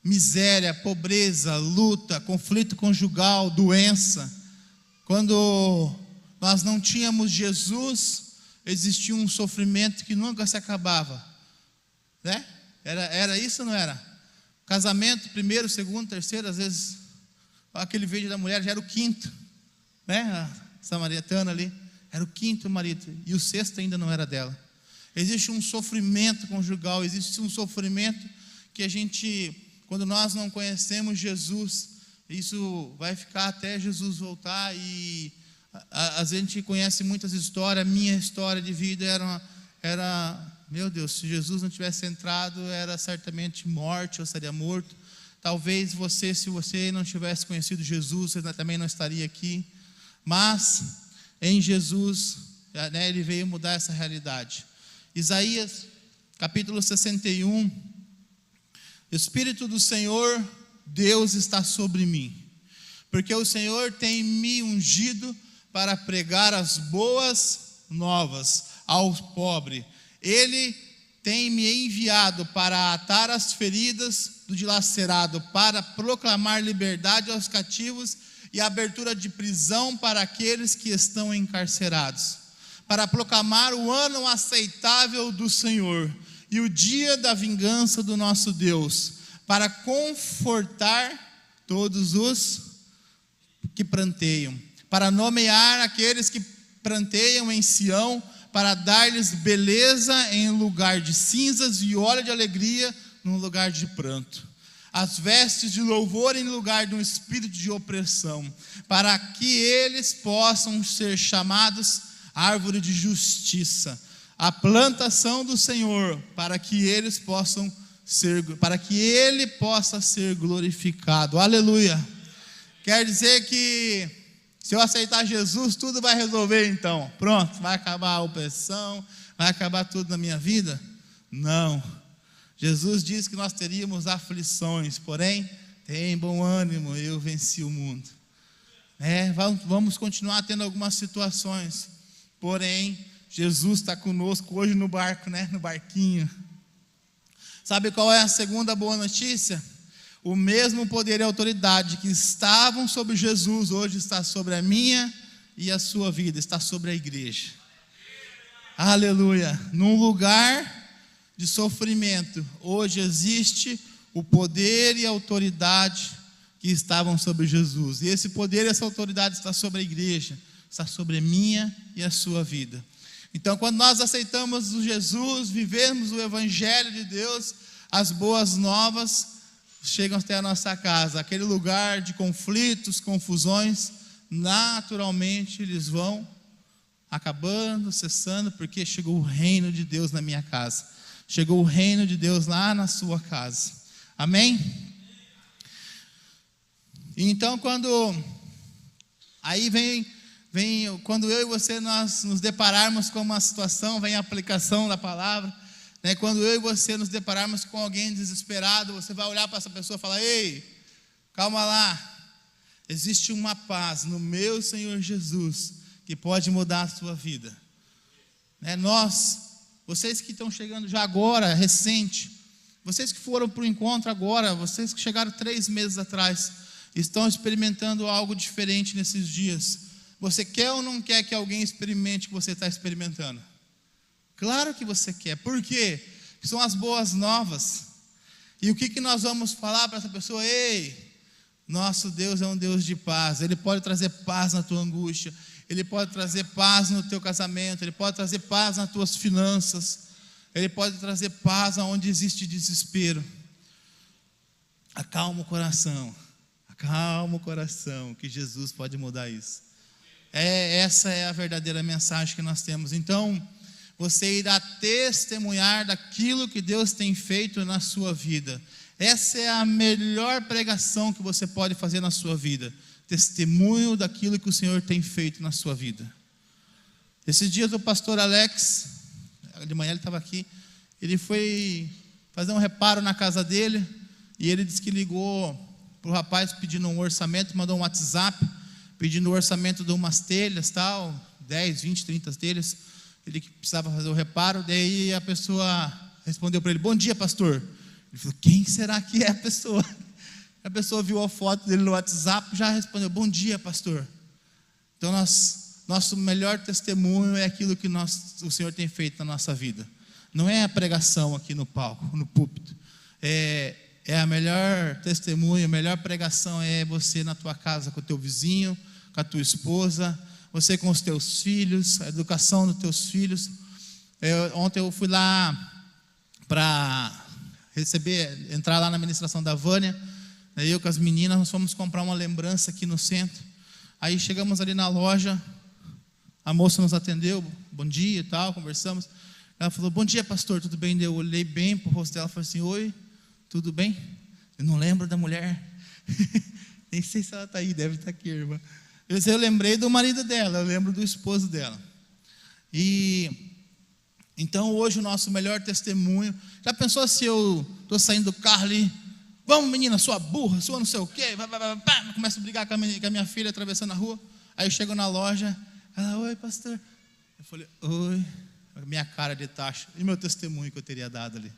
miséria, pobreza, luta, conflito conjugal, doença. Quando nós não tínhamos Jesus, existia um sofrimento que nunca se acabava, né? Era isso ou não era? Casamento, primeiro, segundo, terceiro, às vezes, aquele vídeo da mulher já era o quinto, né? A samaritana ali, era o quinto marido, e o sexto ainda não era dela. Existe um sofrimento conjugal, existe um sofrimento que a gente, quando nós não conhecemos Jesus, isso vai ficar até Jesus voltar, e A gente conhece muitas histórias. Minha história de vida era, meu Deus, se Jesus não tivesse entrado, era certamente morte, eu estaria morto. Talvez você, se você não tivesse conhecido Jesus, você também não estaria aqui. Mas em Jesus, né, Ele veio mudar essa realidade. Isaías, capítulo 61. O Espírito do Senhor, Deus, está sobre mim, porque o Senhor tem me ungido para pregar as boas novas ao pobre. Ele tem me enviado para atar as feridas do dilacerado, para proclamar liberdade aos cativos e abertura de prisão para aqueles que estão encarcerados, para proclamar o ano aceitável do Senhor e o dia da vingança do nosso Deus, para confortar todos os que pranteiam, para nomear aqueles que pranteiam em Sião, para dar-lhes beleza em lugar de cinzas e óleo de alegria no lugar de pranto, as vestes de louvor em lugar de um espírito de opressão, para que eles possam ser chamados árvore de justiça, a plantação do Senhor, para que eles possam ser, para que Ele possa ser glorificado. Aleluia. Quer dizer que se eu aceitar Jesus, tudo vai resolver então. Pronto, vai acabar a opressão, vai acabar tudo na minha vida? Não. Jesus disse que nós teríamos aflições, porém, tem bom ânimo, eu venci o mundo. Vamos continuar tendo algumas situações, porém, Jesus está conosco hoje no barco, né? No barquinho. Sabe qual é a segunda boa notícia? O mesmo poder e autoridade que estavam sobre Jesus, hoje está sobre a minha e a sua vida, está sobre a igreja. Aleluia. Num lugar de sofrimento, hoje existe o poder e a autoridade que estavam sobre Jesus. E esse poder e essa autoridade está sobre a igreja, está sobre a minha e a sua vida. Então, quando nós aceitamos o Jesus, vivemos o Evangelho de Deus, as boas novas chegam até a nossa casa. Aquele lugar de conflitos, confusões, naturalmente eles vão acabando, cessando, porque chegou o reino de Deus na minha casa. Chegou o reino de Deus lá na sua casa. Amém? Então, quando eu e você nós nos depararmos com uma situação, vem a aplicação da palavra, né? Quando eu e você nos depararmos com alguém desesperado, você vai olhar para essa pessoa e falar: ei, calma lá, existe uma paz no meu Senhor Jesus que pode mudar a sua vida, né? Vocês que estão chegando já agora, recente, vocês que foram para o encontro agora, vocês que chegaram 3 meses atrás, estão experimentando algo diferente nesses dias. Você quer ou não quer que alguém experimente o que você está experimentando? Claro que você quer. Por quê? Porque são as boas novas. E o que nós vamos falar para essa pessoa? Ei, nosso Deus é um Deus de paz. Ele pode trazer paz na tua angústia. Ele pode trazer paz no teu casamento. Ele pode trazer paz nas tuas finanças. Ele pode trazer paz onde existe desespero. Acalma o coração. Acalma o coração, que Jesus pode mudar isso. Essa é a verdadeira mensagem que nós temos. Então, você irá testemunhar daquilo que Deus tem feito na sua vida. Essa é a melhor pregação que você pode fazer na sua vida. Testemunho daquilo que o Senhor tem feito na sua vida. Esses dias o pastor Alex, de manhã ele estava aqui, ele foi fazer um reparo na casa dele, e ele disse que ligou para o rapaz pedindo um orçamento, mandou um WhatsApp, pedindo o orçamento de umas telhas, tal, 10, 20, 30 telhas, ele que precisava fazer o reparo. Daí a pessoa respondeu para ele: bom dia, pastor. Ele falou: quem será que é a pessoa? A pessoa viu a foto dele no WhatsApp, já respondeu: bom dia, pastor. Então nosso melhor testemunho é aquilo que o Senhor tem feito na nossa vida. Não é a pregação aqui no palco, no púlpito. É a melhor testemunho, a melhor pregação é você na tua casa com o teu vizinho, com a tua esposa, você com os teus filhos, a educação dos teus filhos. Ontem eu fui lá para entrar lá na administração da Vânia, eu com as meninas, nós fomos comprar uma lembrança aqui no centro. Aí chegamos ali na loja, A moça nos atendeu, bom dia e tal, conversamos. Ela falou, bom dia, pastor, tudo bem? Eu olhei bem para o rosto dela e falei assim, oi, tudo bem? Eu não lembro da mulher. Nem sei se ela está aí, deve estar aqui, irmã. Eu lembrei do marido dela, eu lembro do esposo dela. E então hoje o nosso melhor testemunho. Já pensou se eu estou saindo do carro ali, vamos menina, sua burra, sua não sei o quê, começo a brigar com a minha filha atravessando a rua. Aí eu chego na loja, ela, oi pastor. Eu falei, oi, minha cara de taxa. E meu testemunho que eu teria dado ali.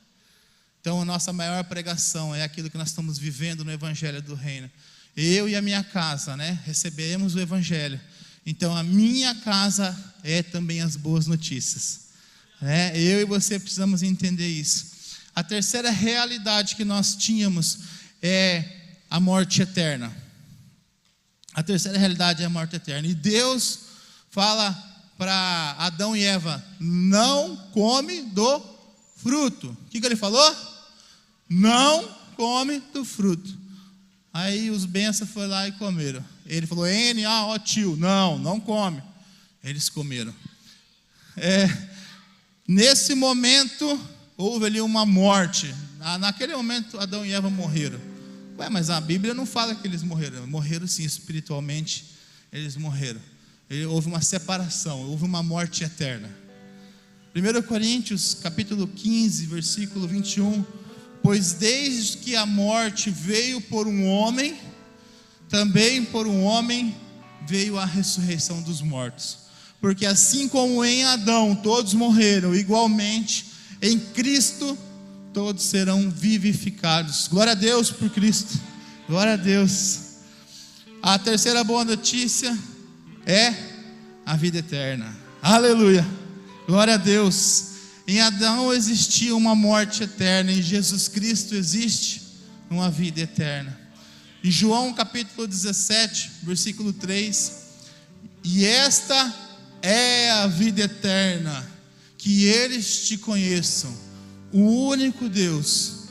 Então a nossa maior pregação é aquilo que nós estamos vivendo no Evangelho do Reino. Eu e a minha casa, né, recebemos o Evangelho. Então a minha casa é também as boas notícias. Eu e você precisamos entender isso. A terceira realidade que nós tínhamos é a morte eterna. A terceira realidade é a morte eterna. E Deus fala para Adão e Eva, não come do fruto. O que ele falou? Não come do fruto. Aí os bênçãos foram lá e comeram. Ele falou, tio, não come. Eles comeram. Nesse momento, houve ali uma morte. Naquele momento, Adão e Eva morreram. Mas a Bíblia não fala que eles morreram. Morreram sim, espiritualmente, eles morreram. Houve uma separação, houve uma morte eterna. 1 Coríntios, capítulo 15, versículo 21. Pois desde que a morte veio por um homem, também por um homem veio a ressurreição dos mortos. Porque assim como em Adão todos morreram, igualmente em Cristo todos serão vivificados. Glória a Deus por Cristo. Glória a Deus. A terceira boa notícia é a vida eterna. Aleluia. Glória a Deus. Em Adão existia uma morte eterna, em Jesus Cristo existe uma vida eterna. Em João capítulo 17, versículo 3, e esta é a vida eterna, que eles te conheçam, o único Deus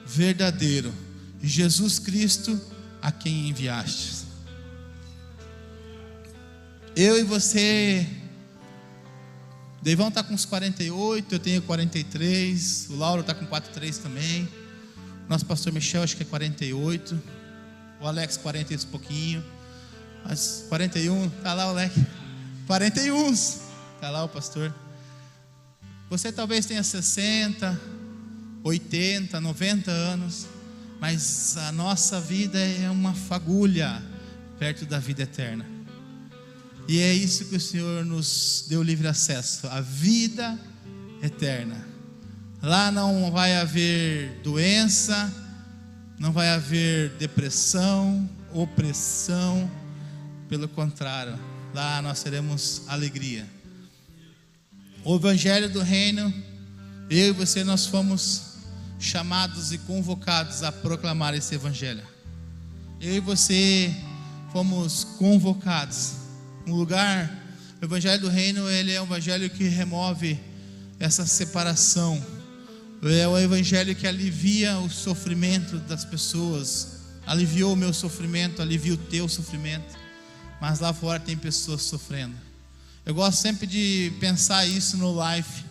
verdadeiro, Jesus Cristo, a quem enviaste. Eu e você, Deivão está com uns 48, eu tenho 43, o Lauro está com 43 também, nosso pastor Michel acho que é 48, o Alex 40 e esse pouquinho, mas 41, está lá o Alex, 41, está lá o pastor. Você talvez tenha 60, 80, 90 anos, mas a nossa vida é uma fagulha perto da vida eterna. E é isso que o Senhor nos deu livre acesso, a vida eterna. Lá não vai haver doença, não vai haver depressão, opressão, pelo contrário, lá nós teremos alegria. O Evangelho do Reino, eu e você, nós fomos chamados e convocados a proclamar esse Evangelho. Eu e você fomos convocados. Um lugar, o Evangelho do Reino, ele é um Evangelho que remove essa separação. É o Evangelho que alivia o sofrimento das pessoas. Aliviou o meu sofrimento, alivia o teu sofrimento. Mas lá fora tem pessoas sofrendo. Eu gosto sempre de pensar isso no Life.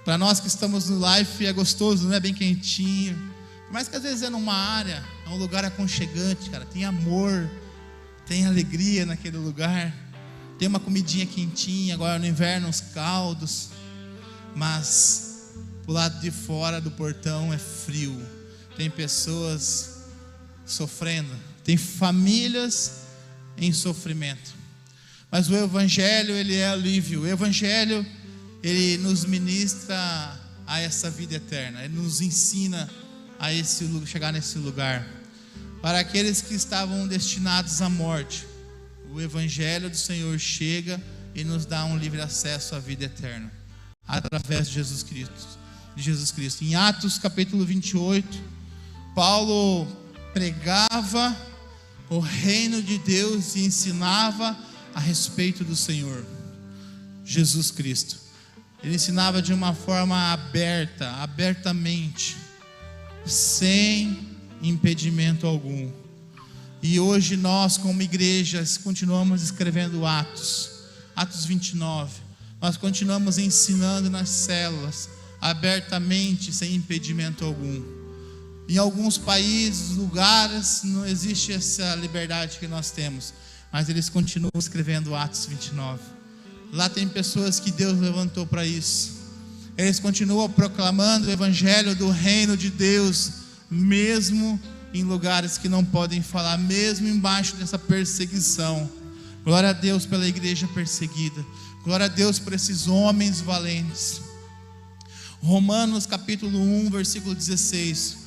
Para nós que estamos no Life é gostoso, não é bem quentinho. Mas que às vezes é numa área, é um lugar aconchegante, cara. Tem amor, tem alegria naquele lugar. Tem uma comidinha quentinha, agora no inverno uns caldos. Mas o lado de fora do portão é frio. Tem pessoas sofrendo. Tem famílias em sofrimento. Mas o Evangelho, ele é alívio. O Evangelho, ele nos ministra a essa vida eterna. Ele nos ensina a chegar nesse lugar. Para aqueles que estavam destinados à morte, o Evangelho do Senhor chega e nos dá um livre acesso à vida eterna, através de Jesus Cristo. Em Atos capítulo 28, Paulo pregava o reino de Deus e ensinava a respeito do Senhor Jesus Cristo. Ele ensinava de uma forma abertamente, sem impedimento algum. E hoje nós, como igrejas, continuamos escrevendo Atos. Atos 29. Nós continuamos ensinando nas células, abertamente, sem impedimento algum. Em alguns países, lugares, não existe essa liberdade que nós temos, mas eles continuam escrevendo Atos 29. Lá tem pessoas que Deus levantou para isso. Eles continuam proclamando o evangelho do reino de Deus, mesmo em lugares que não podem falar, mesmo embaixo dessa perseguição. Glória a Deus pela igreja perseguida. Glória a Deus por esses homens valentes. Romanos capítulo 1, versículo 16.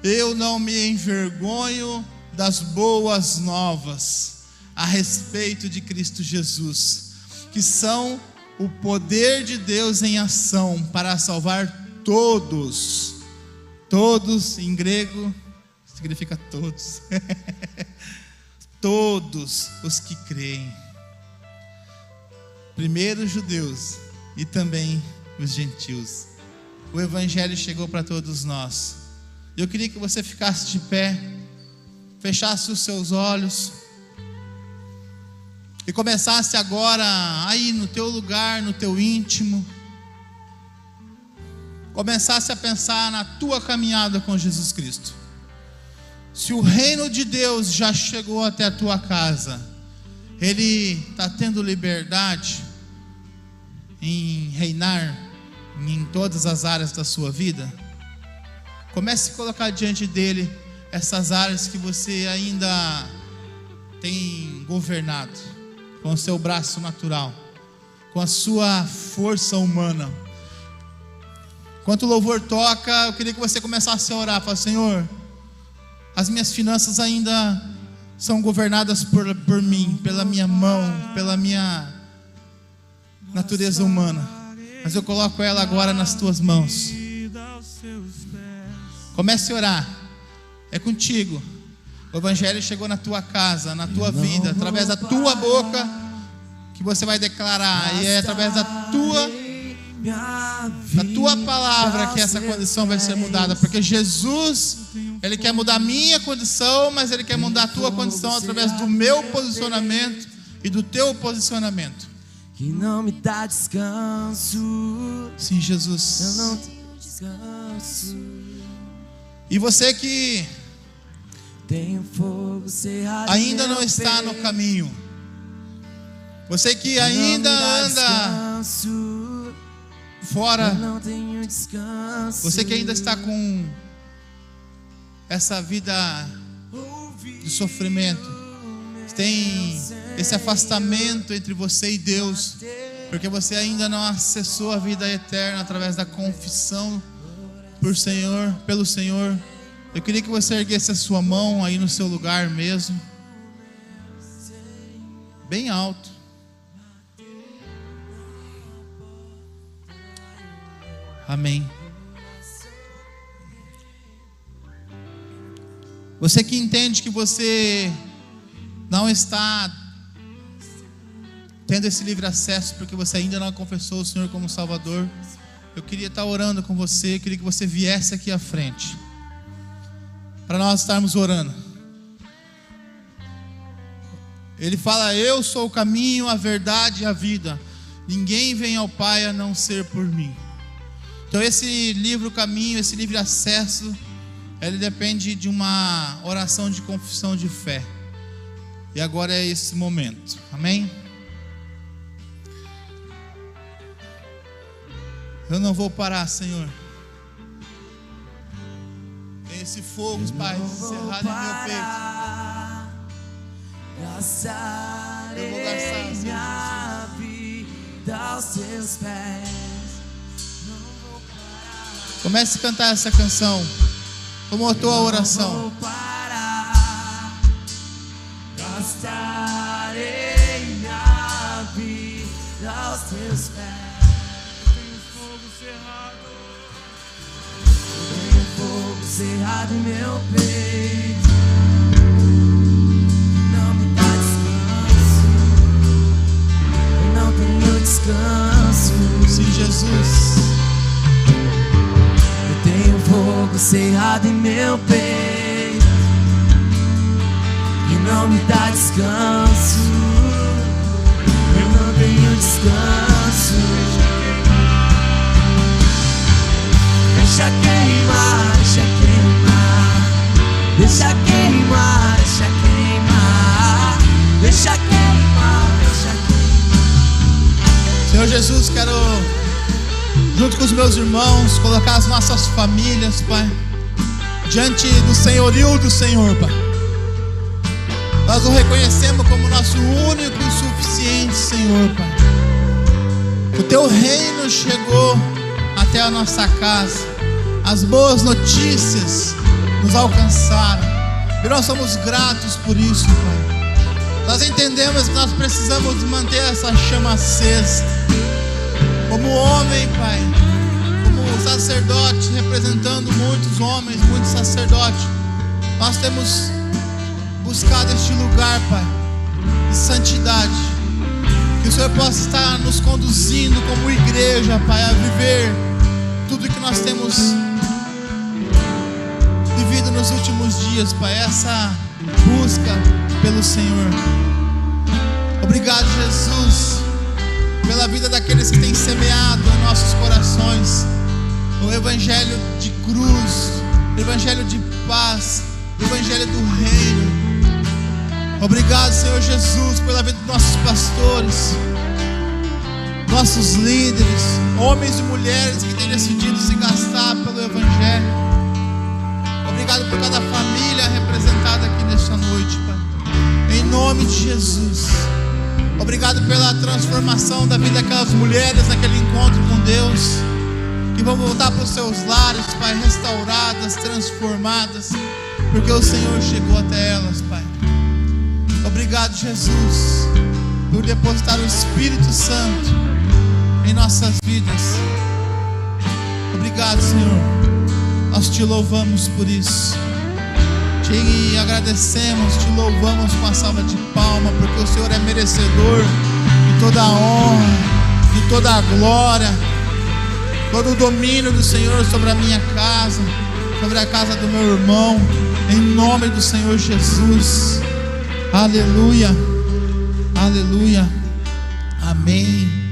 Eu não me envergonho das boas novas a respeito de Cristo Jesus, que são o poder de Deus em ação para salvar todos. Todos, em grego, significa todos. Todos os que creem. Primeiro os judeus e também os gentios. O evangelho chegou para todos nós. Eu queria que você ficasse de pé, fechasse os seus olhos e começasse agora aí no teu lugar, no teu íntimo, começasse a pensar na tua caminhada com Jesus Cristo. Se o reino de Deus já chegou até a tua casa, Ele está tendo liberdade em reinar em todas as áreas da sua vida. Comece a colocar diante dele essas áreas que você ainda tem governado com o seu braço natural, com a sua força humana. Enquanto o louvor toca, eu queria que você começasse a orar. Fala: Senhor, as minhas finanças ainda são governadas por mim, pela minha mão, pela minha natureza humana, mas eu coloco ela agora nas tuas mãos. Comece a orar. É contigo. O evangelho chegou na tua casa, na tua vida, através da tua boca que você vai declarar, e é através da tua palavra que essa condição vai ser mudada, porque Jesus, Ele quer mudar a minha condição, mas Ele quer mudar a tua condição através do meu posicionamento e do teu posicionamento. Que não me dá descanso. Sim, Jesus. Eu não tenho descanso. E você que tenho fogo cerrado ainda não está no caminho, você que ainda anda fora, você que ainda está com essa vida de sofrimento, tem esse afastamento entre você e Deus, porque você ainda não acessou a vida eterna através da confissão pelo Senhor. Eu queria que você erguesse a sua mão aí no seu lugar mesmo, bem alto. Amém. Você que entende que você não está tendo esse livre acesso porque você ainda não confessou o Senhor como Salvador, eu queria estar orando com você. Eu queria que você viesse aqui à frente para nós estarmos orando. Ele fala: eu sou o caminho, a verdade e a vida. Ninguém vem ao Pai a não ser por mim. Então esse livre caminho, esse livre acesso, ele depende de uma oração de confissão de fé. E agora é esse momento. Amém? Eu não vou parar, Senhor. Tem esse fogo, Pai, cerrado em meu peito. Eu vou gastar, minha vida aos teus pés. Comece a cantar essa canção como a tua oração. Não vou parar, gastarei minha vida aos teus pés. Tenho fogo cerrado em meu peito. Não me dá descanso. Eu não tenho descanso. Sim, Jesus. Eu tenho fogo cerrado em meu peito e não me dá descanso. Eu não tenho descanso. Deixa queimar, deixa queimar, deixa queimar, deixa queimar, deixa queimar, deixa queimar. Senhor Jesus, quero, junto com os meus irmãos, colocar as nossas famílias, Pai, diante do senhorio do Senhor, Pai. Nós o reconhecemos como nosso único e suficiente Senhor, Pai. O Teu reino chegou até a nossa casa. As boas notícias nos alcançaram. E nós somos gratos por isso, Pai. Nós entendemos que nós precisamos manter essa chama acesa. Como homem, Pai, como sacerdote, representando muitos homens, muitos sacerdotes, nós temos buscado este lugar, Pai, de santidade. Que o Senhor possa estar nos conduzindo como igreja, Pai, a viver tudo que nós temos vivido nos últimos dias, Pai, essa busca pelo Senhor. Obrigado, Jesus, pela vida daqueles que têm semeado em nossos corações o Evangelho de cruz, o Evangelho de paz, o Evangelho do reino. Obrigado, Senhor Jesus, pela vida dos nossos pastores, nossos líderes, homens e mulheres que têm decidido se gastar pelo Evangelho. Obrigado por cada família representada aqui nesta noite, Pai, em nome de Jesus. Obrigado pela transformação da vida daquelas mulheres naquele encontro com Deus, que vão voltar para os seus lares, Pai, restauradas, transformadas, porque o Senhor chegou até elas, Pai. Obrigado, Jesus, por depositar o Espírito Santo em nossas vidas. Obrigado, Senhor. Nós te louvamos por isso. Te agradecemos, te louvamos com a salva de palmas, porque o Senhor é merecedor de toda a honra, de toda a glória, todo o domínio do Senhor sobre a minha casa, sobre a casa do meu irmão, em nome do Senhor Jesus. Aleluia, aleluia, amém.